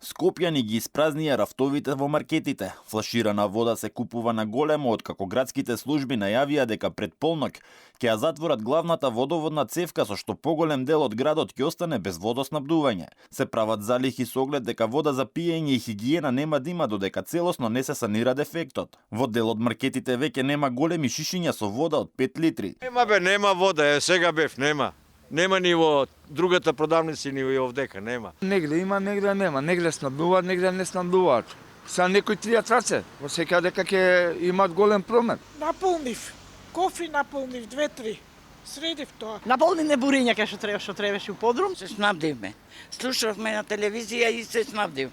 Скопјани ги испразнија рафтовите во маркетите. Флаширана вода се купува на големо, откако градските служби најавија дека пред полнок ќе ја затворат главната водоводна цевка, со што поголем дел од градот ќе остане без водоснабдување. Се прават залихи со оглед дека вода за пиење и хигиена нема да има додека целосно не се санира дефектот. Во дел од маркетите веќе нема големи шишиња со вода од 5 литри. Нема вода, сега бев, нема. Нема ни во другата продавници, ни во овдека, нема. Негде има, негде нема. Негде снабдуваат, негде не снабдуваат. Са некои тријат раце, во сека дека ќе имат голем промен. Наполнив. Кофи наполнив, 2-3. Средив тоа. Наполнене буриња кај што требаше у подрум. Се снабдивме. Слушавме на телевизија и се снабдив.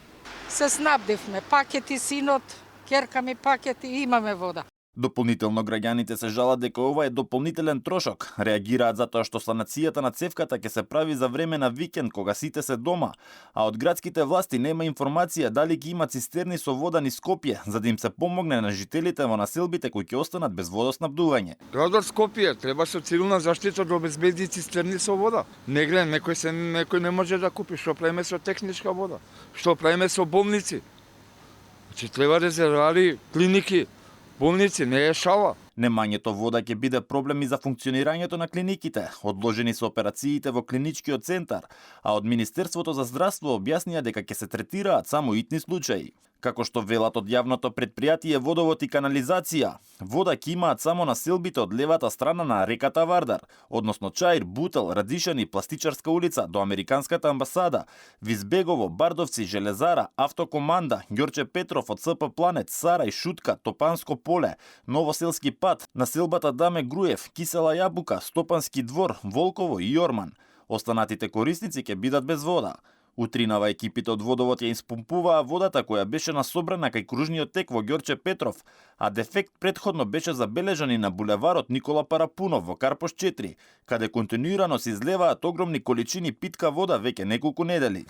Се снабдивме. Пакети синот, керка ми пакети и имаме вода. Дополнително граѓаните се жалат дека ова е дополнителен трошок. Реагираат затоа што санацијата на цевката ќе се прави за време на викенд кога сите се дома, а од градските власти нема информација дали ќе има цистерни со вода низ Скопје, за да им се помогне на жителите во населбите кои ќе останат без водоснабдување. Градот Скопје треба со цивилна заштита да обезбеди цистерни со вода. Негде некој не може да купи. Што правиме со техничка вода? Што правиме со болници? Значи треба резервоари, клиники, болници, не е шала. Немањето вода ќе биде проблем и за функционирањето на клиниките. Одложени се операциите во клиничкиот центар, а од Министерството за здравство објаснија дека ќе се третираат само итни случаи. Како што велат од јавното предпријатие Водовод и канализација, вода ќе имаат само населбите од левата страна на реката Вардар, односно Чаир, Бутел, Радишани, Пластичарска улица до Американската амбасада, Визбегово, Бардовци, Железара, Автокоманда, Ѓорче Петров од СП Планет, Сарај, Шутка, Топанско поле, Новоселски пат, населбата Даме Груев, Кисела Јабука, Стопански двор, Волково и Јорман. Останатите корисници ќе бидат без вода. Утринава екипите од Водовод ја испумпуваа водата која беше насобрана кај кружниот тек во Ѓорче Петров, а дефект претходно беше забележан и на булеварот Никола Парапунов во Карпош 4, каде континуирано се излеваат огромни количини питка вода веќе неколку недели.